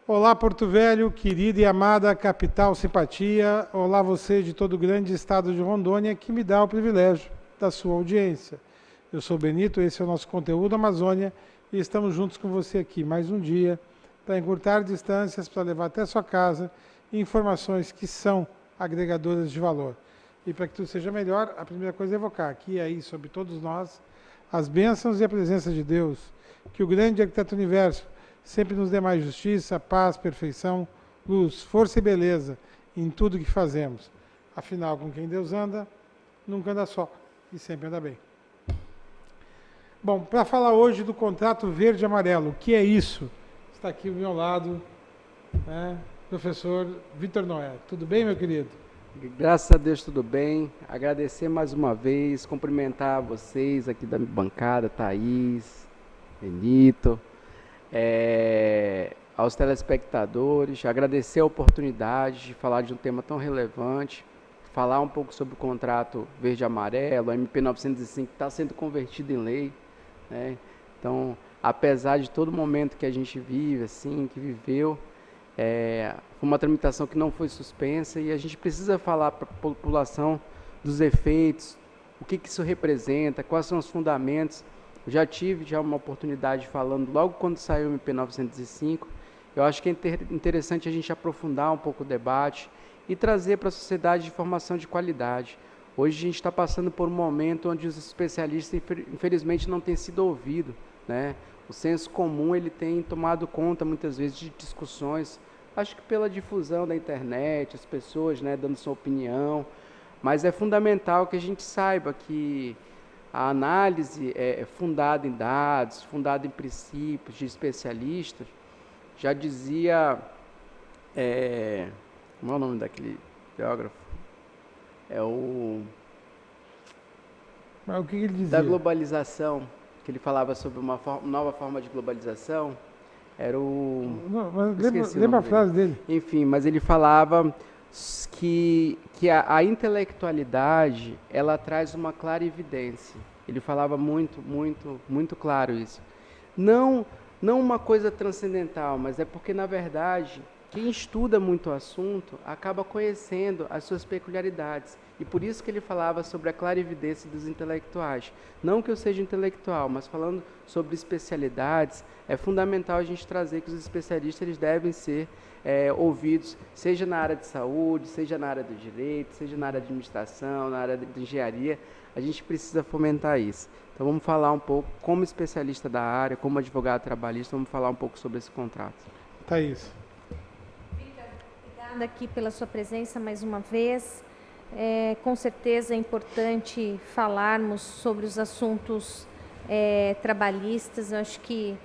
Olá, Porto Velho, querida e amada capital simpatia. Olá, você de todo o grande estado de Rondônia, que me dá o privilégio da sua audiência. Eu sou Benito, esse é o nosso conteúdo Amazônia e estamos juntos com você aqui mais um dia para encurtar distâncias, para levar até sua casa informações que são agregadoras de valor. E para que tudo seja melhor, a primeira coisa é evocar aqui e aí sobre todos nós as bênçãos e a presença de Deus, que o grande arquiteto do universo sempre nos dê mais justiça, paz, perfeição, luz, força e beleza em tudo que fazemos. Afinal, com quem Deus anda, nunca anda só e sempre anda bem. Bom, para falar hoje do contrato verde e amarelo, o que é isso? Está aqui ao meu lado, professor Vitor Noé. Tudo bem, meu querido? Graças a Deus, tudo bem. Agradecer mais uma vez, cumprimentar vocês aqui da bancada, Thaís, Benito, aos telespectadores, agradecer a oportunidade de falar de um tema tão relevante, falar um pouco sobre o contrato verde e amarelo, a MP 905 está sendo convertido em lei, né? Então, apesar de todo momento que a gente vive, assim, que viveu, foi uma tramitação que não foi suspensa e a gente precisa falar para a população dos efeitos, o que isso representa, quais são os fundamentos. Eu já tive uma oportunidade falando logo quando saiu o MP 905. Eu acho que é interessante a gente aprofundar um pouco o debate e trazer para a sociedade informação de qualidade. Hoje a gente está passando por um momento onde os especialistas, infelizmente, não têm sido ouvidos, né? O senso comum ele tem tomado conta, muitas vezes, de discussões, acho que pela difusão da internet, as pessoas, né, dando sua opinião, mas é fundamental que a gente saiba que a análise é fundada em dados, fundada em princípios de especialistas. Já dizia, como é o nome daquele geógrafo? Mas o que ele dizia? Da globalização, que ele falava sobre uma nova forma de globalização, era o... Não, mas lembra a frase dele? Enfim, mas ele falava que a intelectualidade, ela traz uma clara evidência. Ele falava muito claro isso. Não uma coisa transcendental, mas é porque, na verdade, quem estuda muito o assunto acaba conhecendo as suas peculiaridades. E por isso que ele falava sobre a clarividência dos intelectuais. Não que eu seja intelectual, mas falando sobre especialidades, é fundamental a gente trazer que os especialistas eles devem ser ouvidos, seja na área de saúde, seja na área do direito, seja na área de administração, na área de engenharia. A gente precisa fomentar isso. Então vamos falar um pouco, como especialista da área, como advogado trabalhista, vamos falar um pouco sobre esse contrato. Thaís. Obrigada aqui pela sua presença mais uma vez. Com certeza é importante falarmos sobre os assuntos trabalhistas. Eu acho que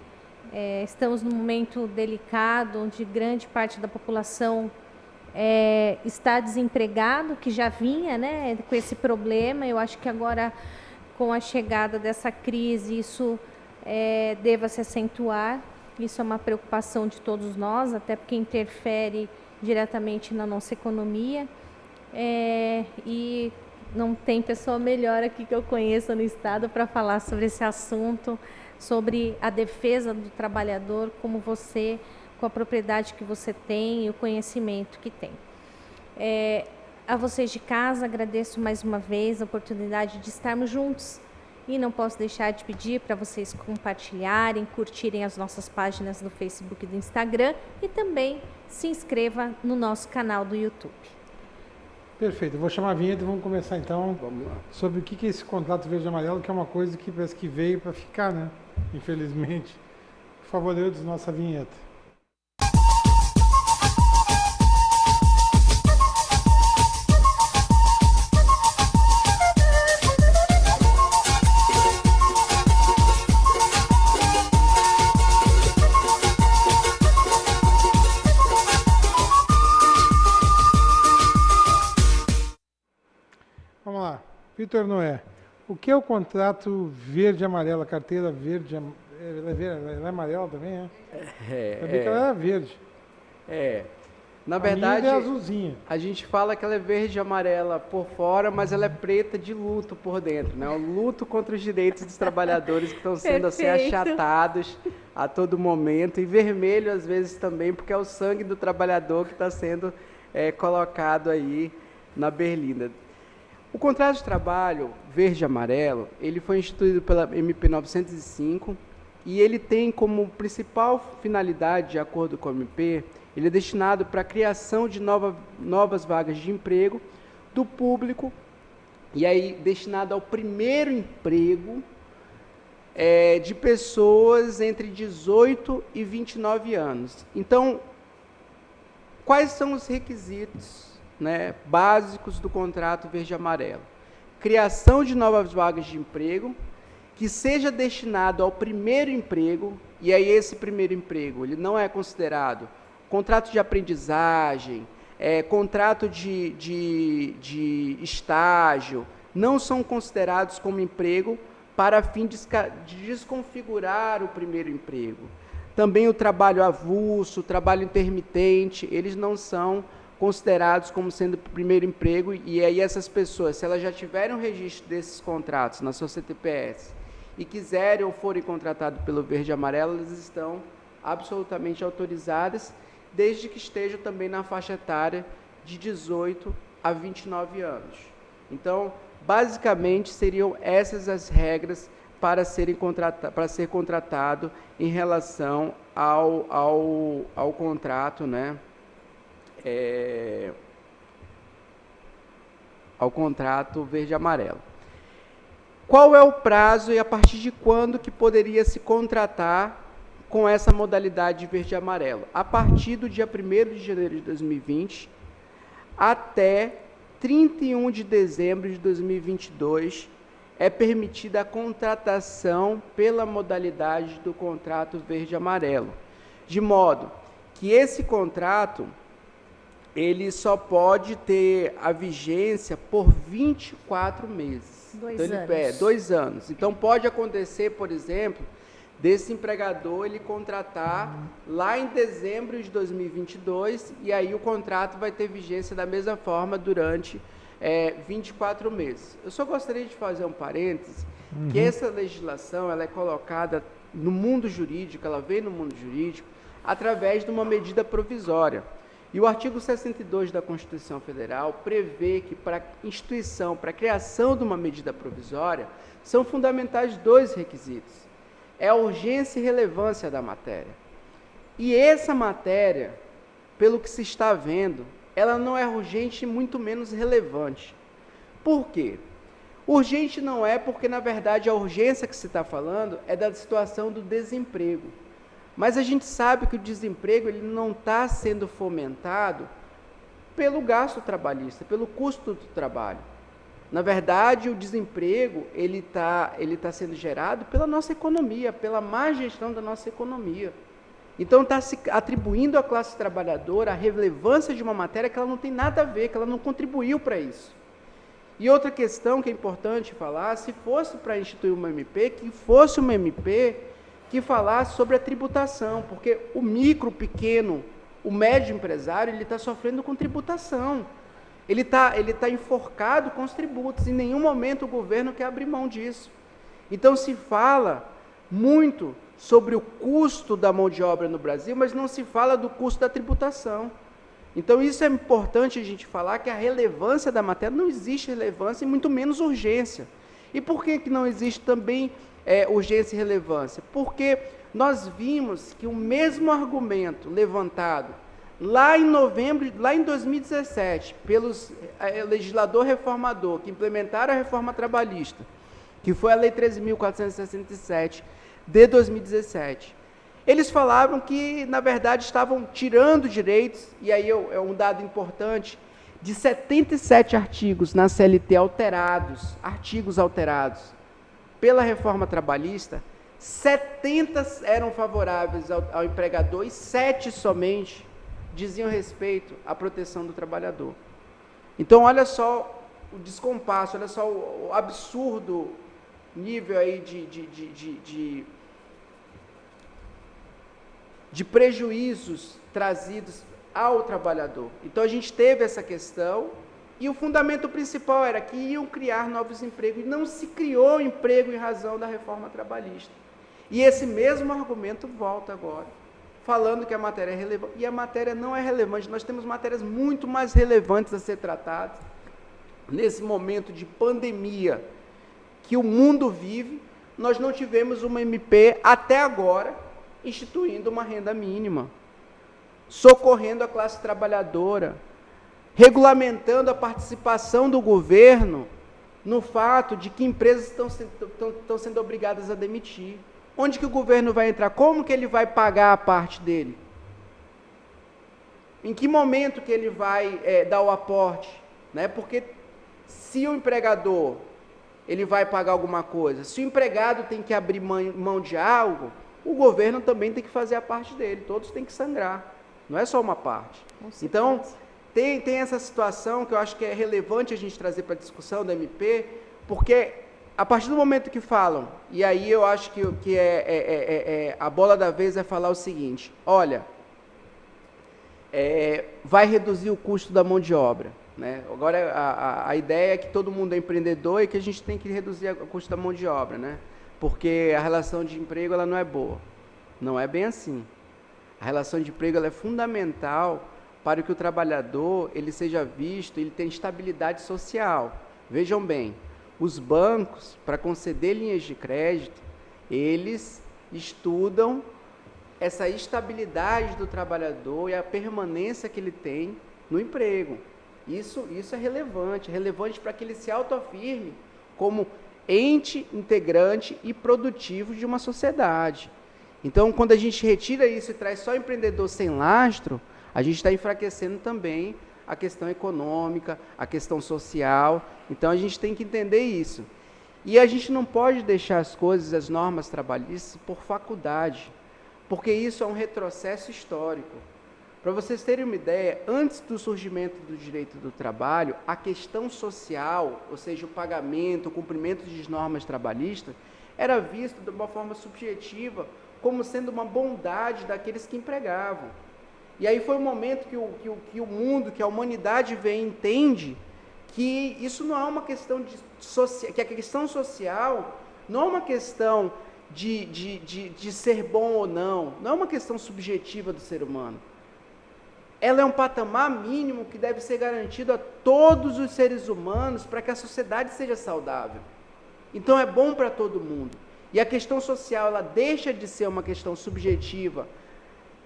estamos num momento delicado, onde grande parte da população está desempregado, que já vinha, né, com esse problema. Eu acho que agora, com a chegada dessa crise, isso deva se acentuar. Isso é uma preocupação de todos nós, até porque interfere diretamente na nossa economia. E não tem pessoa melhor aqui que eu conheça no estado para falar sobre esse assunto, sobre a defesa do trabalhador, como você, com a propriedade que você tem e o conhecimento que tem. A vocês de casa, agradeço mais uma vez a oportunidade de estarmos juntos e não posso deixar de pedir para vocês compartilharem, curtirem as nossas páginas do Facebook e do Instagram e também se inscreva no nosso canal do YouTube. Perfeito, eu vou chamar a vinheta e vamos começar então. Vamos lá. Sobre o que é esse contrato verde e amarelo, que é uma coisa que parece que veio para ficar, né? Infelizmente. Por favor, Eudes, nossa vinheta. Vamos lá. Vitor Noé, o que é o contrato verde e amarelo? A carteira verde, ela é amarela também, é? Sabia que ela era verde. Na A minha verdade, é azulzinha. a gente fala que ela é verde e amarela por fora, mas ela é preta de luto por dentro, né? O luto contra os direitos dos trabalhadores que estão sendo assim Perfeito. achatados a todo momento, e vermelho às vezes também, porque é o sangue do trabalhador que está sendo colocado aí na berlinda. O contrato de trabalho verde e amarelo, ele foi instituído pela MP 905 e ele tem como principal finalidade, de acordo com a MP, ele é destinado para a criação de novas vagas de emprego do público, e aí destinado ao primeiro emprego de pessoas entre 18 e 29 anos. Então, quais são os requisitos, né, básicos do contrato verde e amarelo? Criação de novas vagas de emprego, que seja destinado ao primeiro emprego, e aí esse primeiro emprego ele não é considerado contrato de aprendizagem, contrato de estágio, não são considerados como emprego para fim de desconfigurar o primeiro emprego. Também o trabalho avulso, o trabalho intermitente, eles não são considerados como sendo o primeiro emprego, e aí essas pessoas, se elas já tiverem um registro desses contratos na sua CTPS e quiserem ou forem contratadas pelo verde e amarelo, elas estão absolutamente autorizadas, desde que estejam também na faixa etária de 18 a 29 anos. Então, basicamente, seriam essas as regras para ser contratado em relação ao contrato, né? Ao contrato verde e amarelo. Qual é o prazo e a partir de quando que poderia se contratar com essa modalidade de verde e amarelo? A partir do dia 1º de janeiro de 2020 até 31 de dezembro de 2022 é permitida a contratação pela modalidade do contrato verde e amarelo, de modo que esse contrato ele só pode ter a vigência por 24 meses. 2 anos. Então, pode acontecer, por exemplo, desse empregador ele contratar lá em dezembro de 2022 e aí o contrato vai ter vigência da mesma forma durante 24 meses. Eu só gostaria de fazer um parêntese, que essa legislação ela é colocada no mundo jurídico, ela vem no mundo jurídico através de uma medida provisória. E o artigo 62 da Constituição Federal prevê que para a criação de uma medida provisória, são fundamentais 2 requisitos. É a urgência e relevância da matéria. E essa matéria, pelo que se está vendo, ela não é urgente e muito menos relevante. Por quê? Urgente não é porque, na verdade, a urgência que se está falando é da situação do desemprego. Mas a gente sabe que o desemprego ele não está sendo fomentado pelo gasto trabalhista, pelo custo do trabalho. Na verdade, o desemprego ele tá sendo gerado pela nossa economia, pela má gestão da nossa economia. Então, está se atribuindo à classe trabalhadora a relevância de uma matéria que ela não tem nada a ver, que ela não contribuiu para isso. E outra questão que é importante falar, se fosse para instituir uma MP, que fosse uma MP que falasse sobre a tributação, porque o micro, o pequeno, o médio empresário, ele está sofrendo com tributação. Ele tá enforcado com os tributos. Em nenhum momento o governo quer abrir mão disso. Então se fala muito sobre o custo da mão de obra no Brasil, mas não se fala do custo da tributação. Então isso é importante a gente falar, que a relevância da matéria, não existe relevância e muito menos urgência. E por que não existe também urgência e relevância? Porque nós vimos que o mesmo argumento levantado lá em 2017, pelos legislador reformador que implementaram a reforma trabalhista, que foi a Lei 13.467 de 2017, eles falavam que, na verdade, estavam tirando direitos, e aí é um dado importante, de 77 artigos na CLT artigos alterados pela reforma trabalhista, 70 eram favoráveis ao empregador e 7 somente diziam respeito à proteção do trabalhador. Então, olha só o descompasso, olha só o absurdo nível aí de prejuízos trazidos ao trabalhador. Então a gente teve essa questão e o fundamento principal era que iam criar novos empregos e não se criou emprego em razão da reforma trabalhista. E esse mesmo argumento volta agora, falando que a matéria é relevante. E a matéria não é relevante, nós temos matérias muito mais relevantes a ser tratadas nesse momento de pandemia que o mundo vive. Nós não tivemos uma MP até agora instituindo uma renda mínima, socorrendo a classe trabalhadora, regulamentando a participação do governo no fato de que empresas estão sendo obrigadas a demitir. Onde que o governo vai entrar? Como que ele vai pagar a parte dele? Em que momento que ele vai dar o aporte? Né? Porque se o empregador ele vai pagar alguma coisa, se o empregado tem que abrir mão de algo, o governo também tem que fazer a parte dele, todos têm que sangrar, não é só uma parte. Então, tem essa situação que eu acho que é relevante a gente trazer para a discussão da MP, porque a partir do momento que falam, e aí eu acho que a bola da vez é falar o seguinte, olha, vai reduzir o custo da mão de obra. Né? Agora, a ideia é que todo mundo é empreendedor e que a gente tem que reduzir o custo da mão de obra, né? Porque a relação de emprego ela não é boa. Não é bem assim. A relação de emprego ela é fundamental para que o trabalhador ele seja visto, ele tenha estabilidade social. Vejam bem, os bancos, para conceder linhas de crédito, eles estudam essa estabilidade do trabalhador e a permanência que ele tem no emprego. Isso é relevante para que ele se autoafirme como ente integrante e produtivo de uma sociedade. Então, quando a gente retira isso e traz só empreendedor sem lastro, a gente está enfraquecendo também a questão econômica, a questão social. Então, a gente tem que entender isso. E a gente não pode deixar as coisas, as normas trabalhistas, por faculdade, porque isso é um retrocesso histórico. Para vocês terem uma ideia, antes do surgimento do direito do trabalho, a questão social, ou seja, o pagamento, o cumprimento de normas trabalhistas, era visto de uma forma subjetiva, como sendo uma bondade daqueles que empregavam. E aí foi o momento que o mundo, que a humanidade vem e entende que isso não é uma questão que a questão social não é uma questão de ser bom ou não é uma questão subjetiva do ser humano. Ela é um patamar mínimo que deve ser garantido a todos os seres humanos para que a sociedade seja saudável. Então é bom para todo mundo. E a questão social, ela deixa de ser uma questão subjetiva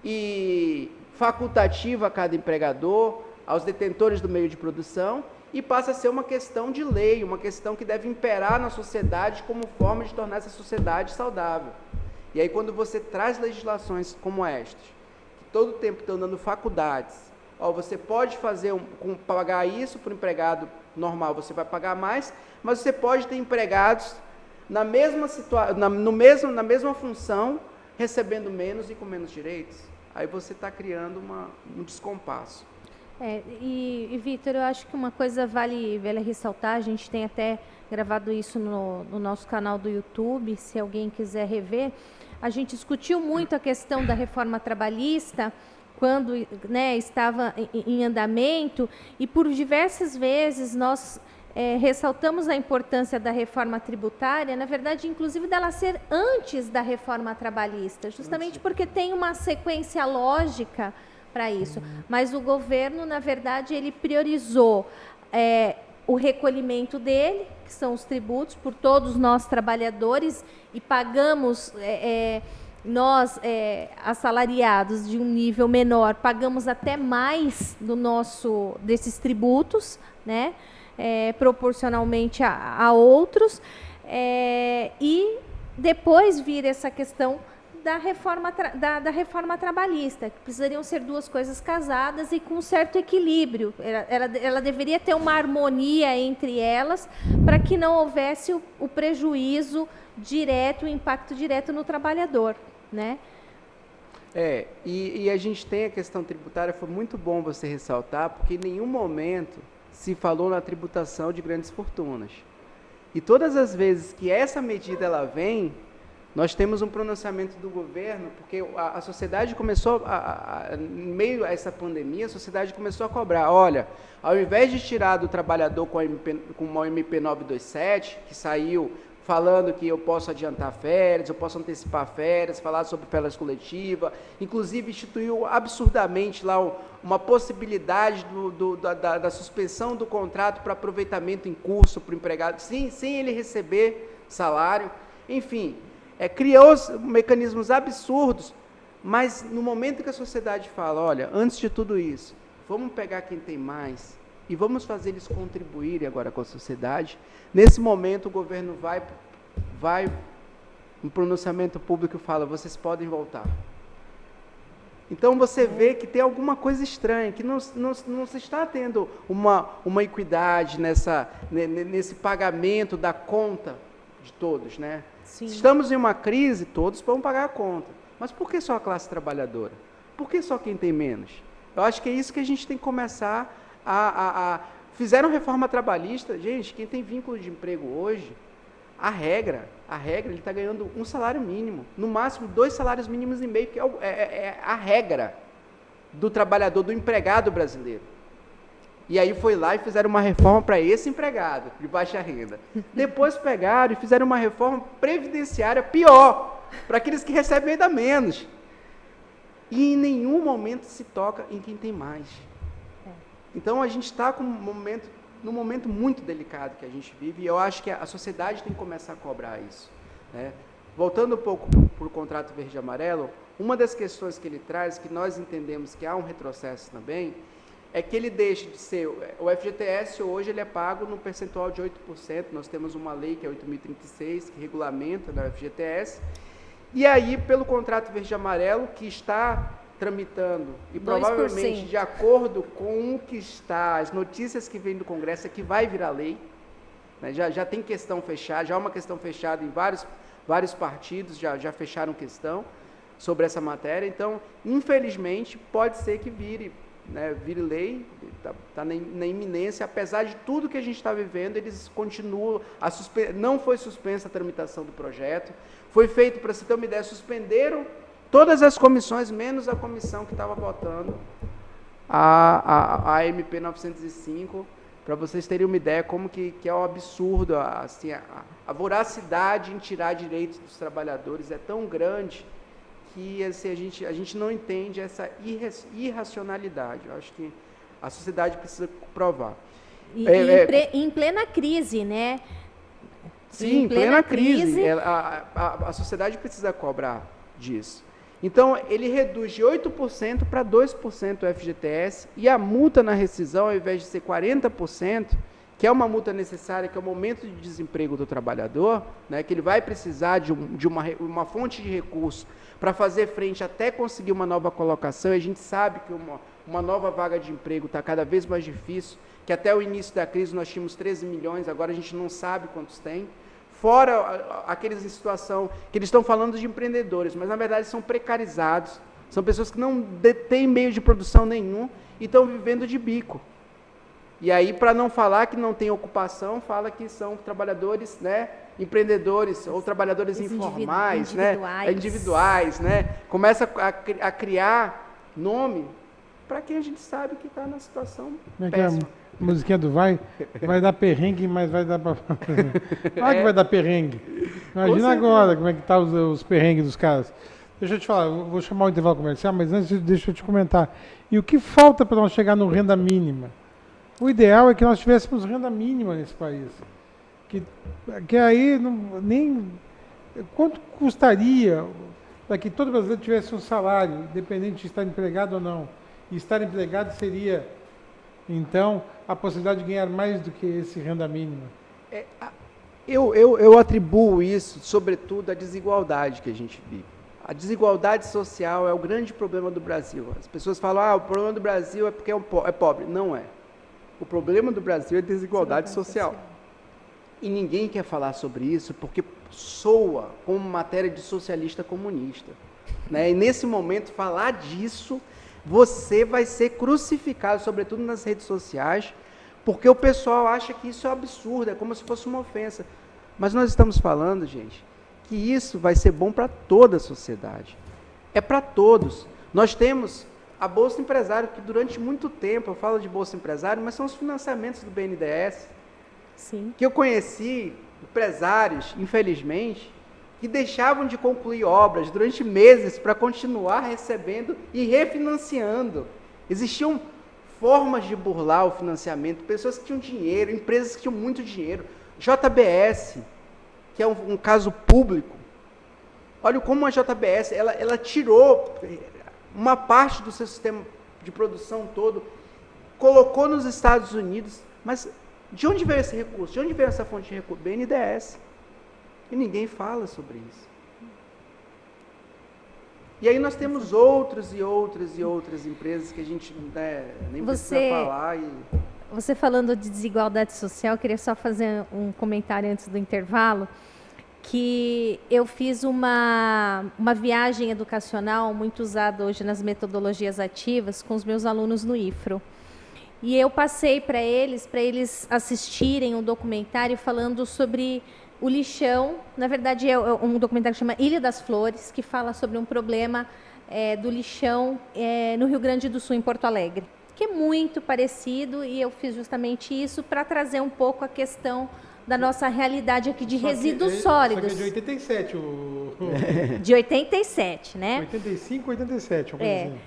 e facultativa a cada empregador, aos detentores do meio de produção, e passa a ser uma questão de lei, uma questão que deve imperar na sociedade como forma de tornar essa sociedade saudável. E aí quando você traz legislações como estas, todo o tempo estão dando faculdades. Você pode pagar isso para o empregado normal, você vai pagar mais, mas você pode ter empregados na mesma função, recebendo menos e com menos direitos. Aí você está criando um descompasso. E Vitor, eu acho que uma coisa vale ressaltar, a gente tem até gravado isso no nosso canal do YouTube, se alguém quiser rever. A gente discutiu muito a questão da reforma trabalhista quando estava em andamento e por diversas vezes nós ressaltamos a importância da reforma tributária, na verdade, inclusive dela ser antes da reforma trabalhista, justamente porque tem uma sequência lógica para isso. Mas o governo, na verdade, ele priorizou o recolhimento dele, que são os tributos, por todos nós trabalhadores, e pagamos, nós assalariados de um nível menor, pagamos até mais desses tributos, né, proporcionalmente a outros, e depois vir essa questão da reforma trabalhista, que precisariam ser duas coisas casadas e com um certo equilíbrio. Ela deveria ter uma harmonia entre elas para que não houvesse o prejuízo direto, o impacto direto no trabalhador, né? E a gente tem a questão tributária, foi muito bom você ressaltar, porque em nenhum momento se falou na tributação de grandes fortunas. E todas as vezes que essa medida ela vem, Nós temos um pronunciamento do governo, porque a sociedade começou, em meio a essa pandemia, a sociedade começou a cobrar, olha, ao invés de tirar do trabalhador com uma MP 927, que saiu falando que eu posso adiantar férias, eu posso antecipar férias, falar sobre férias coletivas, inclusive instituiu absurdamente lá uma possibilidade da suspensão do contrato para aproveitamento em curso para o empregado, sem ele receber salário, enfim, criou mecanismos absurdos, mas no momento que a sociedade fala, olha, antes de tudo isso, vamos pegar quem tem mais e vamos fazer eles contribuírem agora com a sociedade, nesse momento o governo vai no pronunciamento público e fala, vocês podem voltar. Então você vê que tem alguma coisa estranha, que não se está tendo uma equidade nesse pagamento da conta de todos, né? Sim. Se estamos em uma crise, todos vão pagar a conta. Mas por que só a classe trabalhadora? Por que só quem tem menos? Eu acho que é isso que a gente tem que começar Fizeram reforma trabalhista. Gente, quem tem vínculo de emprego hoje, a regra, ele está ganhando um salário mínimo. No máximo, 2 salários mínimos e meio, que é a regra do trabalhador, do empregado brasileiro. E aí foi lá e fizeram uma reforma para esse empregado de baixa renda. Depois pegaram e fizeram uma reforma previdenciária pior, para aqueles que recebem ainda menos. E em nenhum momento se toca em quem tem mais. Então a gente está num momento muito delicado que a gente vive, e eu acho que a sociedade tem que começar a cobrar isso, né? Voltando um pouco para o contrato verde e amarelo, uma das questões que ele traz, que nós entendemos que há um retrocesso também, é que ele deixa de ser, o FGTS hoje ele é pago no percentual de 8%, nós temos uma lei que é 8.036, que regulamenta o FGTS, e aí pelo contrato verde e amarelo, que está tramitando, e 2%. Provavelmente de acordo com o que está, as notícias que vêm do Congresso, é que vai virar lei, né? Já tem questão fechada, já é uma questão fechada em vários partidos, já fecharam questão sobre essa matéria, então, infelizmente, pode ser que vire lei, está na iminência, apesar de tudo que a gente está vivendo, eles continuam, não foi suspensa a tramitação do projeto, foi feito, para você ter uma ideia, suspenderam todas as comissões, menos a comissão que estava votando a MP 905, para vocês terem uma ideia como que é um absurdo, assim, a voracidade em tirar direitos dos trabalhadores é tão grande que assim, a gente não entende essa irracionalidade. Eu acho que a sociedade precisa provar. Em plena crise, né? Sim, em plena crise. A sociedade precisa cobrar disso. Então, ele reduz de 8% para 2% o FGTS, e a multa na rescisão, ao invés de ser 40%, que é uma multa necessária, que é o momento de desemprego do trabalhador, né, que ele vai precisar de uma fonte de recurso para fazer frente até conseguir uma nova colocação, e a gente sabe que uma nova vaga de emprego está cada vez mais difícil, que até o início da crise nós tínhamos 13 milhões, agora a gente não sabe quantos tem, fora aqueles em situação, que eles estão falando de empreendedores, mas na verdade são precarizados, são pessoas que não têm meio de produção nenhum e estão vivendo de bico. E aí, para não falar que não tem ocupação, fala que são trabalhadores, né, empreendedores ou trabalhadores informais, individuais, né? Começa a criar nome para quem a gente sabe que está na situação péssima. A musiquinha do vai dar perrengue, mas vai dar para... Claro que vai dar perrengue. Imagina agora como é que tá os perrengues dos caras. Deixa eu te falar, eu vou chamar o intervalo comercial, mas antes deixa eu te comentar. E o que falta para nós chegar no renda mínima? O ideal é que nós tivéssemos renda mínima nesse país. Que aí nem... Quanto custaria para que todo brasileiro tivesse um salário, independente de estar empregado ou não? E estar empregado seria, então, a possibilidade de ganhar mais do que esse renda mínima. Eu atribuo isso, sobretudo, à desigualdade que a gente vive. A desigualdade social é o grande problema do Brasil. As pessoas falam, o problema do Brasil é porque é pobre. Não é. O problema do Brasil é desigualdade social. E ninguém quer falar sobre isso porque soa como matéria de socialista comunista, né? E nesse momento, falar disso, você vai ser crucificado, sobretudo nas redes sociais, porque o pessoal acha que isso é um absurdo, é como se fosse uma ofensa. Mas nós estamos falando, gente, que isso vai ser bom para toda a sociedade. É para todos. Nós temos a Bolsa Empresário, que durante muito tempo, eu falo de Bolsa Empresário, mas são os financiamentos do BNDES. Sim. Que eu conheci empresários, infelizmente, que deixavam de concluir obras durante meses para continuar recebendo e refinanciando. Existiam formas de burlar o financiamento, pessoas que tinham dinheiro, empresas que tinham muito dinheiro. JBS, que é um caso público. Olha como a JBS, ela tirou uma parte do seu sistema de produção todo, colocou nos Estados Unidos, mas de onde veio esse recurso? De onde veio essa fonte de recurso? BNDES. E ninguém fala sobre isso. E aí nós temos outras e outras e outras empresas que a gente nem precisa falar. Você falando de desigualdade social, eu queria só fazer um comentário antes do intervalo, que eu fiz uma viagem educacional muito usada hoje nas metodologias ativas com os meus alunos no IFRO. E eu passei para eles assistirem um documentário falando sobre o lixão. Na verdade, é um documentário que chama Ilha das Flores, que fala sobre um problema do lixão no Rio Grande do Sul, em Porto Alegre, que é muito parecido, e eu fiz justamente isso para trazer um pouco a questão da nossa realidade aqui de resíduos sólidos. Só que é de 87 De 87, né? 85, 87, uma coisa assim.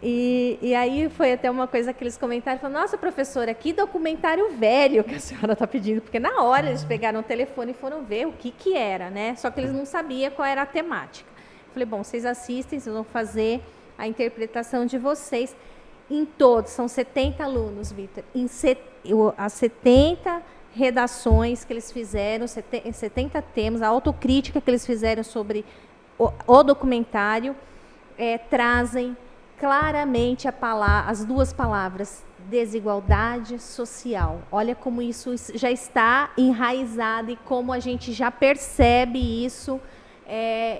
E aí foi até uma coisa que eles comentaram, falaram, nossa, professora, que documentário velho que a senhora está pedindo, porque na hora eles pegaram o telefone e foram ver o que era, né? Só que eles não sabiam qual era a temática. Falei, bom, vocês assistem, vocês vão fazer a interpretação de vocês. Em todos, são 70 alunos, Vitor, as 70 redações que eles fizeram, 70 temas, a autocrítica que eles fizeram sobre o documentário, trazem claramente as duas palavras, desigualdade social. Olha como isso já está enraizado e como a gente já percebe isso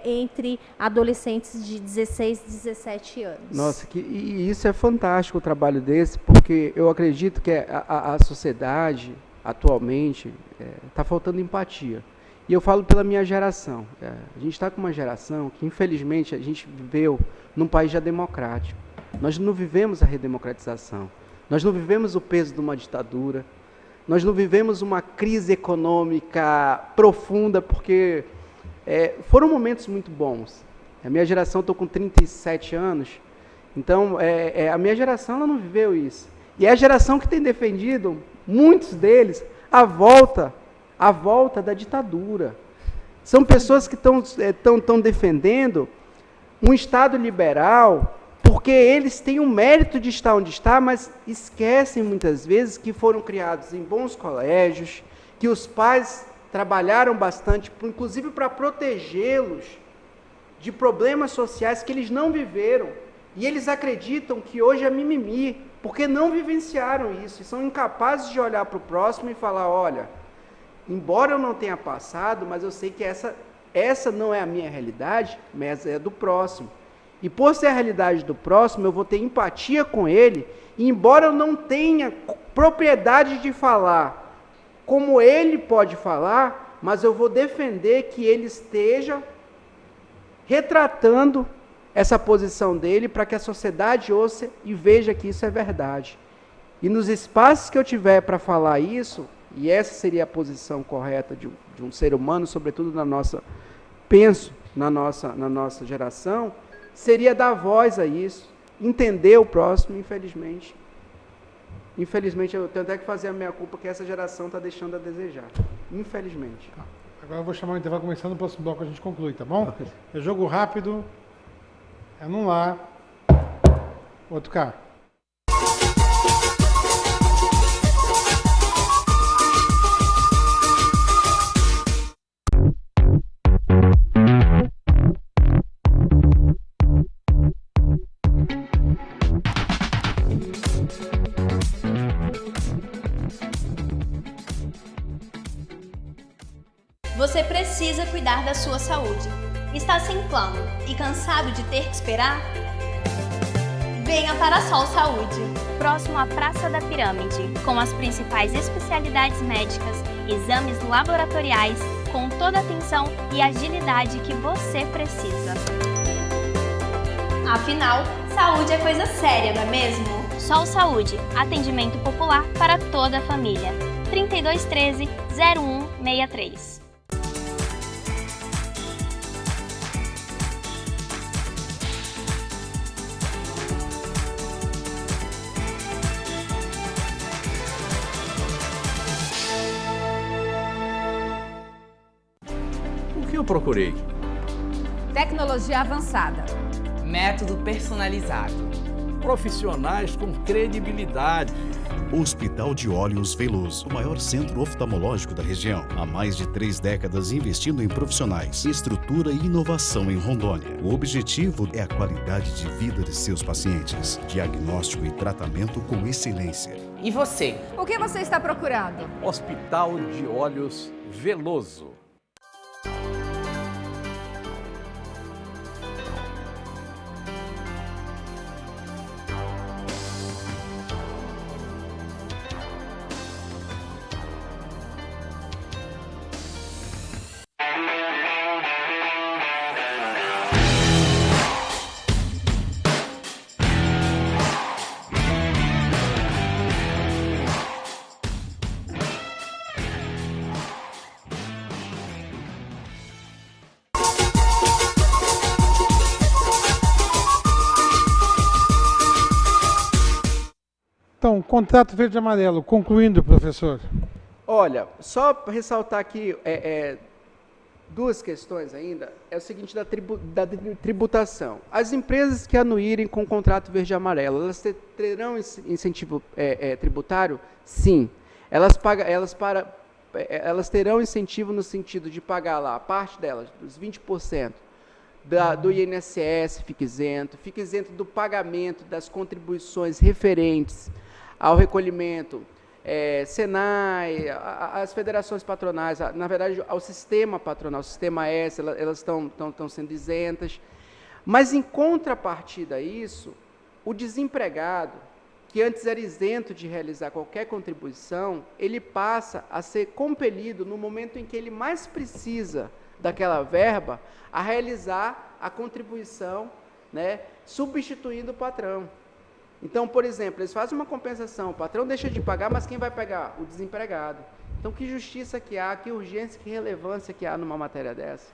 entre adolescentes de 16 e 17 anos. Nossa, e isso é fantástico, o trabalho desse, porque eu acredito que a sociedade, atualmente, está faltando empatia. E eu falo pela minha geração. A gente está com uma geração que, infelizmente, a gente viveu num país já democrático. Nós não vivemos a redemocratização. Nós não vivemos o peso de uma ditadura. Nós não vivemos uma crise econômica profunda, porque foram momentos muito bons. A minha geração, estou com 37 anos, então a minha geração ela não viveu isso. E é a geração que tem defendido, muitos deles, a volta da ditadura. São pessoas que estão defendendo um Estado liberal, porque eles têm o mérito de estar onde está, mas esquecem muitas vezes que foram criados em bons colégios, que os pais trabalharam bastante, inclusive para protegê-los de problemas sociais que eles não viveram. E eles acreditam que hoje é mimimi, porque não vivenciaram isso, e são incapazes de olhar para o próximo e falar, olha, embora eu não tenha passado, mas eu sei que essa não é a minha realidade, mas é do próximo. E por ser a realidade do próximo, eu vou ter empatia com ele, e embora eu não tenha propriedade de falar como ele pode falar, mas eu vou defender que ele esteja retratando essa posição dele para que a sociedade ouça e veja que isso é verdade. E nos espaços que eu tiver para falar isso, e essa seria a posição correta de um ser humano, sobretudo na nossa geração, seria dar voz a isso, entender o próximo, infelizmente. Infelizmente, eu tenho até que fazer a minha culpa, que essa geração está deixando a desejar. Infelizmente. Agora eu vou chamar o intervalo começando, no próximo bloco a gente conclui, tá bom? É jogo rápido, é num lá, outro cá. Você precisa cuidar da sua saúde. Está sem plano e cansado de ter que esperar? Venha para a Sol Saúde, próximo à Praça da Pirâmide, com as principais especialidades médicas, exames laboratoriais, com toda a atenção e agilidade que você precisa. Afinal, saúde é coisa séria, não é mesmo? Sol Saúde, atendimento popular para toda a família. 3213-0163. O que eu procurei? Tecnologia avançada. Método personalizado. Profissionais com credibilidade. Hospital de Olhos Veloso, o maior centro oftalmológico da região. Há mais de 3 décadas investindo em profissionais, estrutura e inovação em Rondônia. O objetivo é a qualidade de vida de seus pacientes. Diagnóstico e tratamento com excelência. E você? O que você está procurando? Hospital de Olhos Veloso. Então, contrato verde e amarelo, concluindo, professor. Olha, só para ressaltar aqui duas questões ainda, é o seguinte da tributação. As empresas que anuírem com o contrato verde e amarelo, elas terão incentivo tributário? Sim. Elas terão incentivo no sentido de pagar lá, a parte delas, dos 20%, do INSS, fica isento do pagamento das contribuições referentes ao recolhimento, Senai, as federações patronais, na verdade, ao sistema patronal, o sistema S, elas estão sendo isentas. Mas, em contrapartida a isso, o desempregado, que antes era isento de realizar qualquer contribuição, ele passa a ser compelido, no momento em que ele mais precisa daquela verba, a realizar a contribuição, né, substituindo o patrão. Então, por exemplo, eles fazem uma compensação, o patrão deixa de pagar, mas quem vai pagar? O desempregado. Então, que justiça que há, que urgência, que relevância que há numa matéria dessa?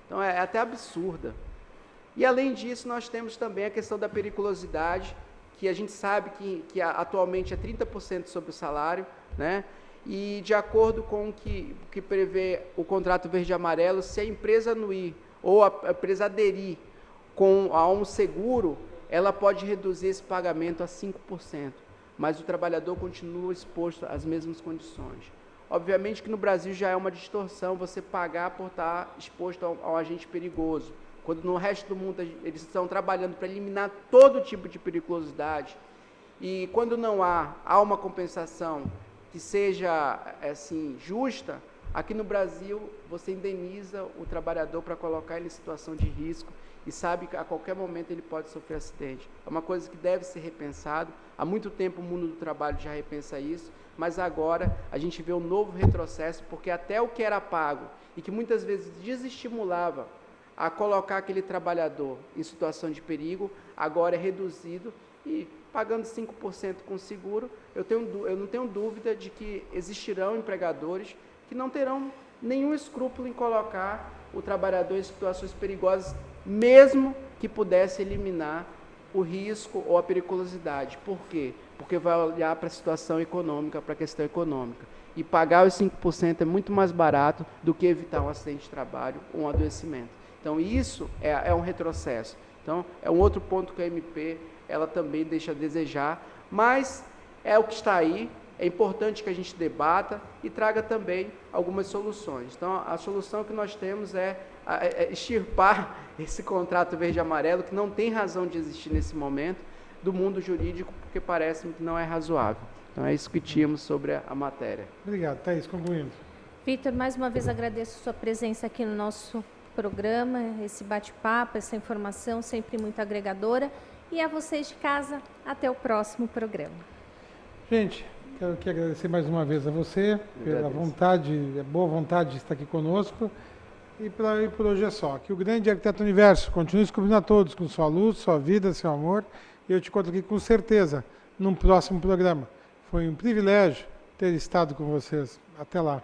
Então, é até absurda. E, além disso, nós temos também a questão da periculosidade, que a gente sabe que atualmente é 30% sobre o salário, né? E, de acordo com o que prevê o contrato verde e amarelo, se a empresa anuir ou a empresa aderir a um seguro, ela pode reduzir esse pagamento a 5%, mas o trabalhador continua exposto às mesmas condições. Obviamente que no Brasil já é uma distorção você pagar por estar exposto ao agente perigoso, quando no resto do mundo eles estão trabalhando para eliminar todo tipo de periculosidade, e quando não há uma compensação que seja assim, justa, aqui no Brasil você indeniza o trabalhador para colocar ele em situação de risco, e sabe que a qualquer momento ele pode sofrer acidente. É uma coisa que deve ser repensado. Há muito tempo o mundo do trabalho já repensa isso, mas agora a gente vê um novo retrocesso, porque até o que era pago e que muitas vezes desestimulava a colocar aquele trabalhador em situação de perigo, agora é reduzido, e pagando 5% com seguro, eu não tenho dúvida de que existirão empregadores que não terão nenhum escrúpulo em colocar o trabalhador em situações perigosas, mesmo que pudesse eliminar o risco ou a periculosidade. Por quê? Porque vai olhar para a situação econômica, para a questão econômica. E pagar os 5% é muito mais barato do que evitar um acidente de trabalho ou um adoecimento. Então, isso é um retrocesso. Então, é um outro ponto que a MP ela também deixa a desejar, mas é o que está aí. É importante que a gente debata e traga também algumas soluções. Então, a solução que nós temos é extirpar esse contrato verde e amarelo, que não tem razão de existir nesse momento, do mundo jurídico, porque parece-me que não é razoável. Então, é isso que tínhamos sobre a matéria. Obrigado, Thaís. Concluindo. Vitor, mais uma vez agradeço a sua presença aqui no nosso programa, esse bate-papo, essa informação sempre muito agregadora. E a vocês de casa, até o próximo programa. Gente, Quero aqui agradecer mais uma vez a você pela vontade, a boa vontade de estar aqui conosco. E por hoje é só. Que o grande arquiteto universo continue descobrindo a todos com sua luz, sua vida, seu amor. E eu te encontro aqui com certeza num próximo programa. Foi um privilégio ter estado com vocês. Até lá.